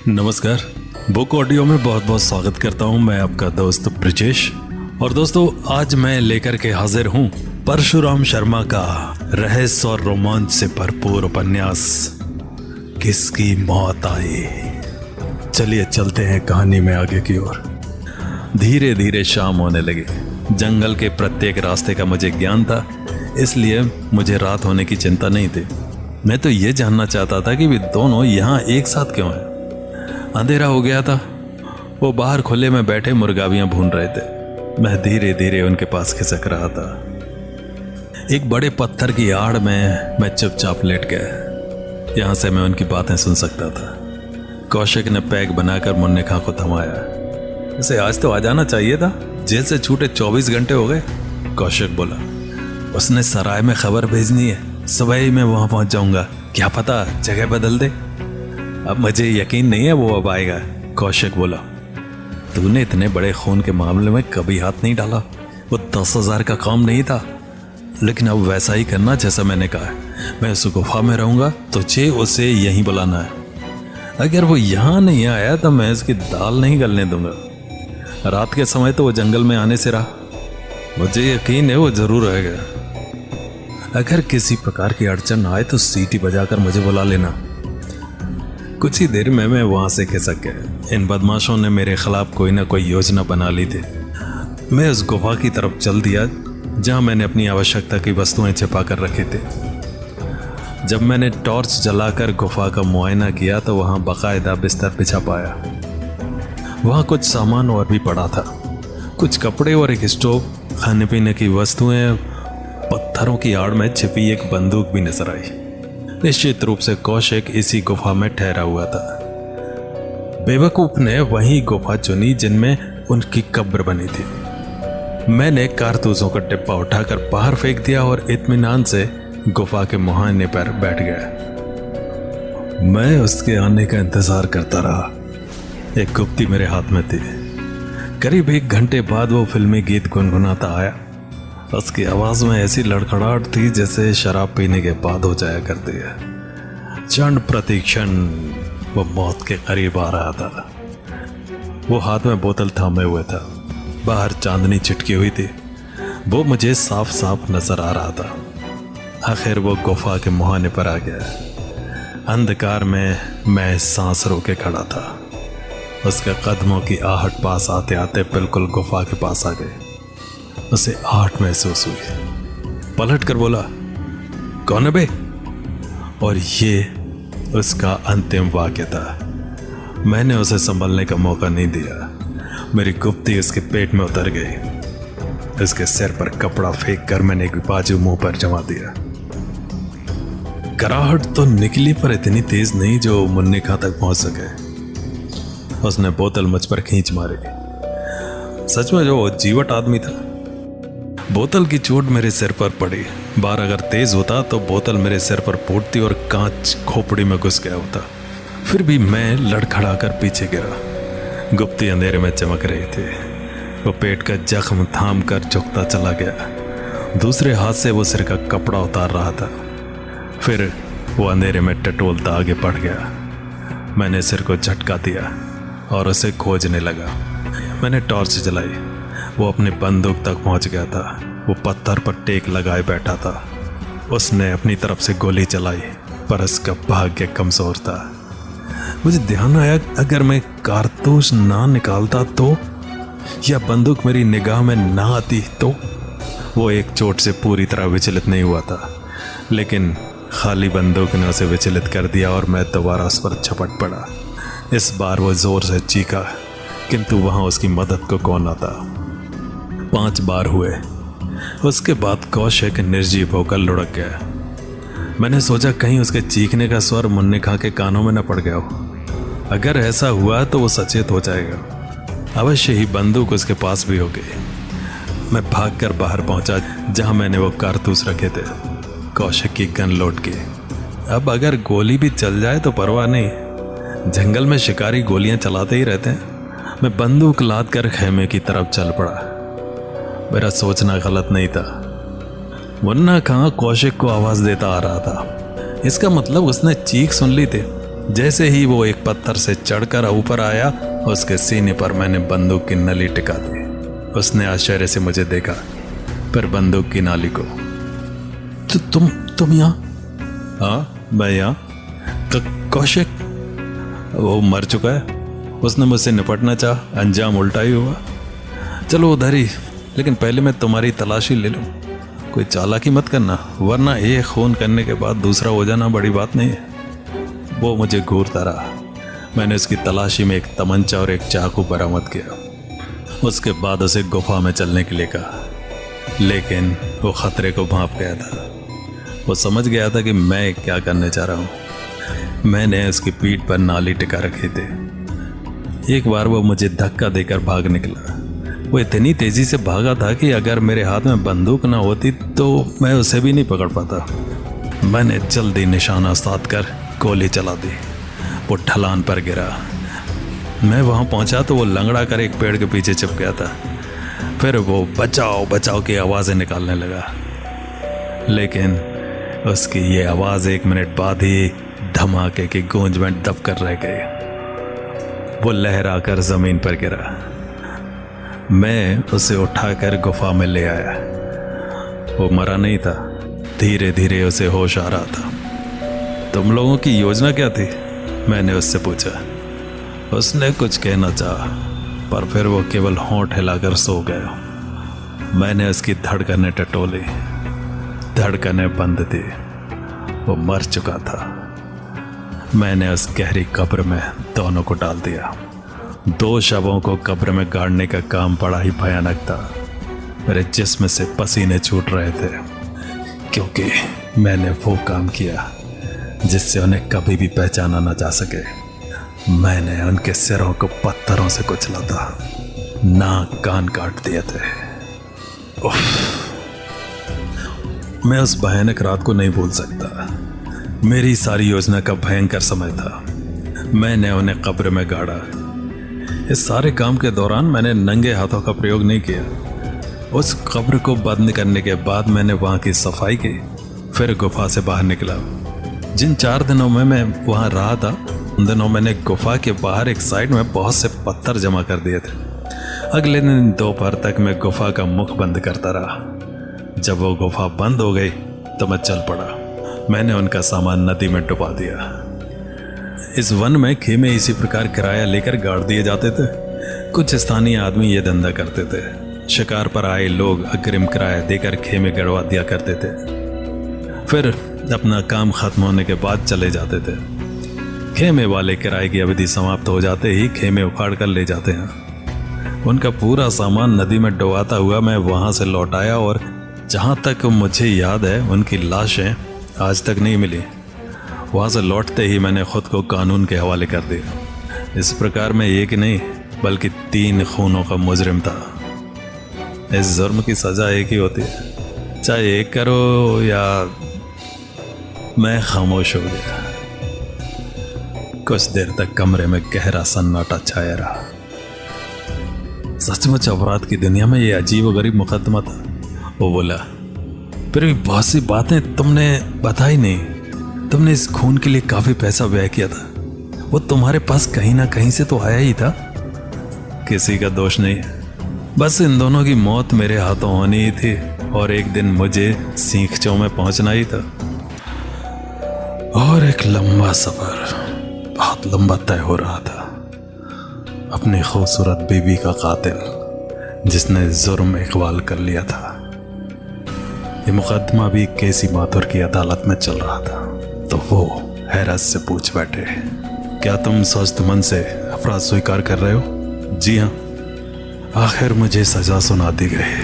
नमस्कार। Book audio में बहुत बहुत स्वागत करता हूं। मैं आपका दोस्त ब्रिजेश। और दोस्तों, आज मैं लेकर के हाजिर हूं परशुराम शर्मा का रहस्य और रोमांच से भरपूर उपन्यास किसकी मौत आई। चलिए चलते हैं कहानी में आगे की ओर। धीरे धीरे शाम होने लगी। जंगल के प्रत्येक रास्ते का मुझे ज्ञान था, इसलिए मुझे रात होने की चिंता नहीं थी। मैं तो ये जानना चाहता था कि वे दोनों यहाँ एक साथ क्यों हैं। अंधेरा हो गया था। वो बाहर खुले में बैठे मुर्गाबियां भून रहे थे। मैं धीरे धीरे उनके पास खिसक रहा था। एक बड़े पत्थर की आड़ में मैं चुपचाप लेट गया। यहां से मैं उनकी बातें सुन सकता था। कौशिक ने पैक बनाकर मुन्ने खां को थमाया। उसे आज तो आ जाना चाहिए था, जेल से छूटे 24 घंटे हो गए। कौशिक बोला, उसने सराय में खबर भेजनी है, सुबह ही मैं वहां पहुंच जाऊंगा। क्या पता जगह बदल दे। अब मुझे यकीन नहीं है वो अब आएगा। कौशिक बोला, तूने इतने बड़े खून के मामले में कभी हाथ नहीं डाला। वो 10,000 का काम नहीं था, लेकिन अब वैसा ही करना जैसा मैंने कहा है। मैं उस गुफा में रहूंगा, तुझे उसे यहीं बुलाना है। अगर वो यहाँ नहीं आया तो मैं इसकी दाल नहीं गलने दूंगा। रात के समय तो वो जंगल में आने से रहा। मुझे यकीन है वो जरूर आएगा। अगर किसी प्रकार की अड़चन आए तो सीटी बजाकर मुझे बुला लेना। कुछ ही देर में मैं वहां से खिसक गया। इन बदमाशों ने मेरे खिलाफ कोई ना कोई योजना बना ली थी। मैं उस गुफा की तरफ चल दिया जहां मैंने अपनी आवश्यकता की वस्तुएं छिपा कर रखी थी। जब मैंने टॉर्च जलाकर गुफा का मुआयना किया तो वहां बाकायदा बिस्तर बिछा पाया। वहां कुछ सामान और भी पड़ा था, कुछ कपड़े और एक स्टोव, खाने पीने की वस्तुएं। पत्थरों की आड़ में छिपी एक बंदूक भी नजर आई। निश्चित रूप से कौशिक इसी गुफा में ठहरा हुआ था। बेवकूफ ने वही गुफा चुनी जिनमें उनकी कब्र बनी थी। मैंने कारतूसों का डिब्बा उठाकर बाहर फेंक दिया और इत्मीनान से गुफा के मुहाने पर बैठ गया। मैं उसके आने का इंतजार करता रहा। एक गुप्ती मेरे हाथ में थी। करीब 1 घंटे बाद वो फिल्मी गीत गुनगुनाता आया। उसकी आवाज में ऐसी लड़खड़ाहट थी जैसे शराब पीने के बाद हो जाया करती है। क्षण प्रति क्षण वो मौत के करीब आ रहा था। वो हाथ में बोतल थामे हुए था। बाहर चांदनी छिटकी हुई थी। वो मुझे साफ साफ नजर आ रहा था। आखिर वो गुफा के मुहाने पर आ गया। अंधकार में मैं सांस रोके खड़ा था। उसके कदमों की आहट पास आते आते बिल्कुल गुफा के पास आ गए। उसे आहट महसूस हुई। पलट कर बोला, कौन है बे? और ये उसका अंतिम वाक्य था। मैंने उसे संभलने का मौका नहीं दिया। मेरी गुप्ती उसके पेट में उतर गई। उसके सिर पर कपड़ा फेंक कर मैंने एक बाजू मुंह पर जमा दिया। कराहट तो निकली पर इतनी तेज नहीं जो मुन्ने खां तक पहुंच सके। उसने बोतल मुझ पर खींच मारी। सच में जो जीवट आदमी था। बोतल की चोट मेरे सिर पर पड़ी। बार अगर तेज होता तो बोतल मेरे सिर पर फूटती और कांच खोपड़ी में घुस गया होता। फिर भी मैं लड़खड़ाकर पीछे गिरा। गुप्ती अंधेरे में चमक रही थी। वो पेट का जख्म थाम कर झुकता चला गया। दूसरे हाथ से वो सिर का कपड़ा उतार रहा था। फिर वो अंधेरे में टटोलता आगे बढ़ गया। मैंने सिर को झटका दिया और उसे खोजने लगा। मैंने टॉर्च जलाई। वो अपनी बंदूक तक पहुंच गया था। वो पत्थर पर टेक लगाए बैठा था। उसने अपनी तरफ से गोली चलाई, पर उसका भाग्य कमजोर था। मुझे ध्यान आया, अगर मैं कारतूस ना निकालता तो, या बंदूक मेरी निगाह में ना आती तो। वो एक चोट से पूरी तरह विचलित नहीं हुआ था, लेकिन खाली बंदूक ने उसे विचलित कर दिया और मैं दोबारा उस पर झपट पड़ा। इस बार वो जोर से चीखा, किंतु वहां उसकी मदद को कौन आता। 5 बार हुए। उसके बाद कौशिक निर्जीव होकर लुढ़क गया। मैंने सोचा कहीं उसके चीखने का स्वर मुन्ने खां के कानों में न पड़ गया हो। अगर ऐसा हुआ तो वो सचेत हो जाएगा। अवश्य ही बंदूक उसके पास भी हो गई। मैं भागकर बाहर पहुंचा जहां मैंने वो कारतूस रखे थे। कौशिक की गन लोड की। अब अगर गोली भी चल जाए तो परवाह नहीं। जंगल में शिकारी गोलियां चलाते ही रहते हैं। मैं बंदूक लाद कर खेमे की तरफ चल पड़ा। मेरा सोचना गलत नहीं था। मुन्ना खां कौशिक को आवाज देता आ रहा था। इसका मतलब उसने चीख सुन ली थी। जैसे ही वो एक पत्थर से चढ़कर ऊपर आया, उसके सीने पर मैंने बंदूक की नली टिका दी। उसने आश्चर्य से मुझे देखा, फिर बंदूक की नाली को। तुम यहाँ? हाँ, मैं यहाँ। कौशिक? वो मर चुका है। उसने मुझसे निपटना चाहा, अंजाम उल्टा ही हुआ। चलो उधर ही, लेकिन पहले मैं तुम्हारी तलाशी ले लूं। कोई चालाकी मत करना, वरना एक खून करने के बाद दूसरा हो जाना बड़ी बात नहीं है। वो मुझे घूरता रहा। मैंने उसकी तलाशी में एक तमंचा और एक चाकू बरामद किया। उसके बाद उसे गुफा में चलने के लिए कहा, लेकिन वो खतरे को भांप गया था। वो समझ गया था कि मैं क्या करने चाह रहा हूँ। मैंने उसकी पीठ पर नाली टिका रखी थी। एक बार वो मुझे धक्का देकर भाग निकला। वो इतनी तेजी से भागा था कि अगर मेरे हाथ में बंदूक ना होती तो मैं उसे भी नहीं पकड़ पाता। मैंने जल्दी निशाना साध कर गोली चला दी। वो ढलान पर गिरा। मैं वहां पहुंचा तो वो लंगड़ा कर एक पेड़ के पीछे छिप गया था। फिर वो बचाओ बचाओ की आवाज़ें निकालने लगा, लेकिन उसकी ये आवाज़ 1 मिनट बाद ही धमाके की गूंज में दबकर रह गई। वो लहरा कर जमीन पर गिरा। मैं उसे उठाकर गुफा में ले आया। वो मरा नहीं था। धीरे धीरे उसे होश आ रहा था। तुम लोगों की योजना क्या थी? मैंने उससे पूछा। उसने कुछ कहना चाहा, पर फिर वो केवल होंठ हिलाकर सो गया। मैंने उसकी धड़कनें टटोली। धड़कनें बंद थी। वो मर चुका था। मैंने उस गहरी कब्र में दोनों को डाल दिया। 2 शवों को कब्र में गाड़ने का काम बड़ा ही भयानक था। मेरे जिस्म से पसीने छूट रहे थे, क्योंकि मैंने वो काम किया जिससे उन्हें कभी भी पहचाना ना जा सके। मैंने उनके सिरों को पत्थरों से कुचला था, नाक कान काट दिए थे। मैं उस भयानक रात को नहीं भूल सकता। मेरी सारी योजना का भयंकर समय था। मैंने उन्हें कब्र में गाड़ा। इस सारे काम के दौरान मैंने नंगे हाथों का प्रयोग नहीं किया। उस कब्र को बंद करने के बाद मैंने वहाँ की सफाई की, फिर गुफा से बाहर निकला। जिन 4 दिनों में मैं वहाँ रहा था, उन दिनों मैंने गुफा के बाहर एक साइड में बहुत से पत्थर जमा कर दिए थे। अगले दिन दोपहर तक मैं गुफा का मुख बंद करता रहा। जब वो गुफा बंद हो गई तो मैं चल पड़ा। मैंने उनका सामान नदी में डुबा दिया। इस वन में खेमे इसी प्रकार किराया लेकर गाड़ दिए जाते थे। कुछ स्थानीय आदमी ये धंधा करते थे। शिकार पर आए लोग अग्रिम किराया देकर खेमे गड़वा दिया करते थे, फिर अपना काम खत्म होने के बाद चले जाते थे। खेमे वाले किराए की अवधि समाप्त हो जाते ही खेमे उखाड़ कर ले जाते हैं। उनका पूरा सामान नदी में डुबाता हुआ मैं वहां से लौट आया, और जहां तक मुझे याद है उनकी लाशें आज तक नहीं मिली। वहां से लौटते ही मैंने खुद को कानून के हवाले कर दिया। इस प्रकार मैं एक नहीं बल्कि 3 खूनों का मुजरिम था। इस जुर्म की सजा एक ही होती है, चाहे एक करो या। मैं खामोश हो गया। कुछ देर तक कमरे में गहरा सन्नाटा छाया रहा। सचमुच अपराध की दुनिया में ये अजीब और गरीब मुकदमा था। वो बोला, फिर भी बहुत सी बातें तुमने बताई नहीं। तुमने इस खून के लिए काफी पैसा व्यय किया था। वो तुम्हारे पास कहीं ना कहीं से तो आया ही था। किसी का दोष नहीं, बस इन दोनों की मौत मेरे हाथों होनी ही थी, और एक दिन मुझे सींखचों में पहुंचना ही था। और एक लंबा सफर, बहुत लंबा तय हो रहा था। अपनी खूबसूरत बीवी का कातिल जिसने जुर्म इकबाल कर लिया था। ये मुकदमा भी केसी माथुर की अदालत में चल रहा था। तो वो हैरत से पूछ बैठे, क्या तुम स्वस्थ मन से अपराध स्वीकार कर रहे हो? जी हाँ। आखिर मुझे सजा सुना दी गई।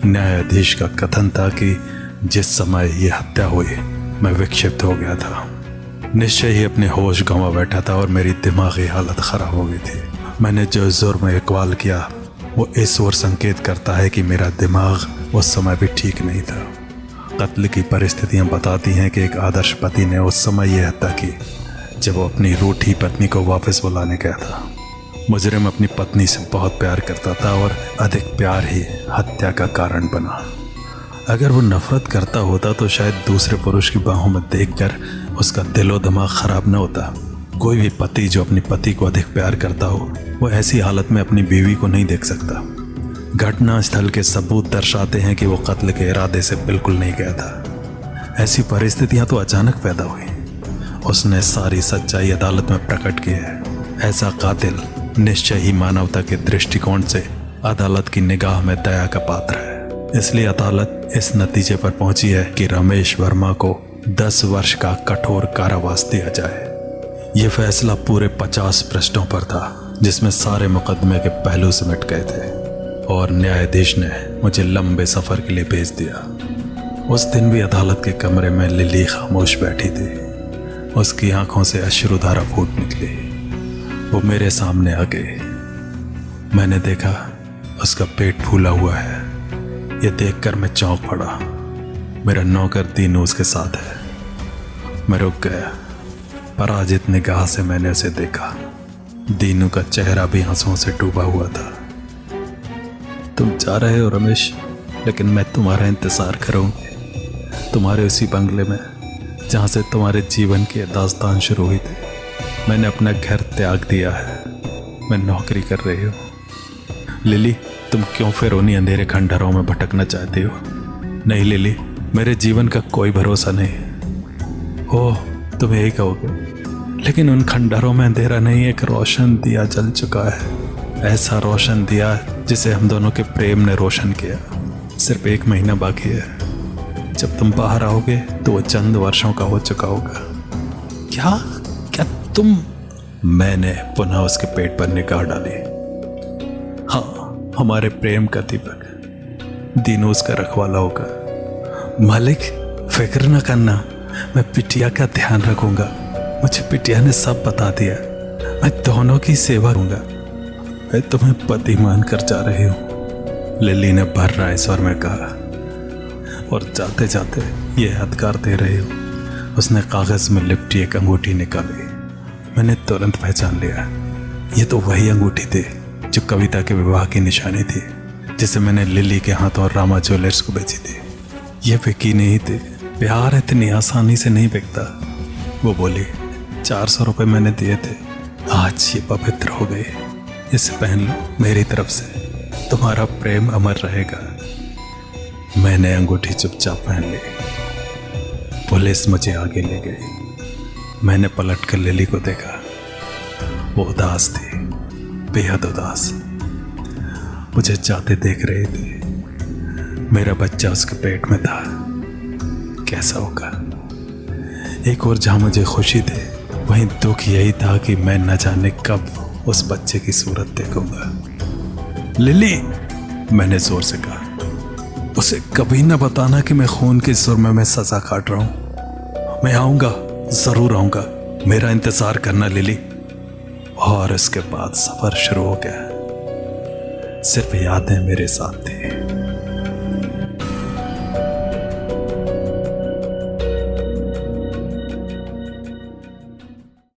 न्यायाधीश का कथन था कि जिस समय यह हत्या हुई मैं विक्षिप्त हो गया था। निश्चय ही अपने होश गंवा बैठा था और मेरी दिमागी हालत खराब हो गई थी। मैंने जो जुर्म इकबाल किया वो इस ओर संकेत करता है कि मेरा दिमाग उस समय भी ठीक नहीं था। कत्ल की परिस्थितियां बताती हैं कि एक आदर्श पति ने उस समय यह हत्या की जब वो अपनी रूठी पत्नी को वापस बुलाने गया था। मुजरिम अपनी पत्नी से बहुत प्यार करता था और अधिक प्यार ही हत्या का कारण बना। अगर वो नफरत करता होता तो शायद दूसरे पुरुष की बाहों में देखकर उसका दिलो दिमाग खराब न होता। कोई भी पति जो अपनी पति को अधिक प्यार करता हो वो ऐसी हालत में अपनी बीवी को नहीं देख सकता। घटना स्थल के सबूत दर्शाते हैं कि वो कत्ल के इरादे से बिल्कुल नहीं गया था। ऐसी परिस्थितियां तो अचानक पैदा हुई। उसने सारी सच्चाई अदालत में प्रकट की है। ऐसा कातिल निश्चय ही मानवता के दृष्टिकोण से अदालत की निगाह में दया का पात्र है। इसलिए अदालत इस नतीजे पर पहुंची है कि रमेश वर्मा को 10 वर्ष का कठोर कारावास दिया जाए। यह फैसला पूरे 50 पृष्ठों पर था, जिसमें सारे मुकदमे के पहलू सिमट गए थे और न्यायाधीश ने मुझे लंबे सफर के लिए भेज दिया। उस दिन भी अदालत के कमरे में लिली खामोश बैठी थी। उसकी आंखों से अश्रुधारा फूट निकली। वो मेरे सामने आ गई। मैंने देखा उसका पेट फूला हुआ है। ये देखकर मैं चौंक पड़ा। मेरा नौकर दीनू उसके साथ है। मैं रुक गया। पराजित निगाह से मैंने उसे देखा। दीनू का चेहरा भी आंसुओं से डूबा हुआ था। तुम जा रहे हो रमेश, लेकिन मैं तुम्हारा इंतजार करूंगी। तुम्हारे उसी बंगले में जहां से तुम्हारे जीवन की दास्तान शुरू हुई थी। मैंने अपना घर त्याग दिया है। मैं नौकरी कर रही हूँ। लिली, तुम क्यों फिर उन्हीं अंधेरे खंडहरों में भटकना चाहती हो? नहीं लिली, मेरे जीवन का कोई भरोसा नहीं। ओह, तुम यही कहोगे, लेकिन उन खंडहरों में अंधेरा नहीं, एक रोशन दिया जल चुका है। ऐसा रोशन दिया जिसे हम दोनों के प्रेम ने रोशन किया। सिर्फ 1 महीना बाकी है। जब तुम बाहर आओगे तो वो चंद वर्षों का हो चुका होगा। क्या क्या तुम? मैंने पुनः उसके पेट पर निगाह डाली। हाँ, हमारे प्रेम का दीपक दीनू उसका रखवाला होगा। मालिक, फिक्र न करना, मैं बिटिया का ध्यान रखूंगा। मुझे बिटिया ने सब बता दिया। मैं दोनों की सेवा करूंगा। मैं तुम्हें पति मानकर जा रही हूं, लिली ने भर रहा स्वर में कहा। और जाते जाते ये हथकार दे रही हो। उसने कागज में लिपटी एक अंगूठी निकाली। मैंने तुरंत पहचान लिया। ये तो वही अंगूठी थी जो कविता के विवाह की निशानी थी, जिसे मैंने लिली के हाथों रामा ज्वेलर्स को बेची थी। ये बिकी नहीं थी। प्यार इतनी आसानी से नहीं बिकता। वो बोली, 400 रुपये मैंने दिए थे। आज ये पवित्र हो गई। इसे पहन लो। मेरी तरफ से तुम्हारा प्रेम अमर रहेगा। मैंने अंगूठी चुपचाप पहन ली। पुलिस मुझे आगे ले गई। मैंने पलटकर लिली को देखा। वो उदास थी, बेहद उदास। मुझे जाते देख रही थी। मेरा बच्चा उसके पेट में था। कैसा होगा? एक और जहां मुझे खुशी थी, वहीं दुख यही था कि मैं न जाने कब उस बच्चे की सूरत देखूंगा। लिली, मैंने जोर से कहा, उसे कभी न बताना कि मैं खून के जुर्म में सजा काट रहा हूं। मैं आऊंगा, जरूर आऊंगा। मेरा इंतजार करना लिली। और इसके बाद सफर शुरू हो गया। सिर्फ यादें मेरे साथ थी।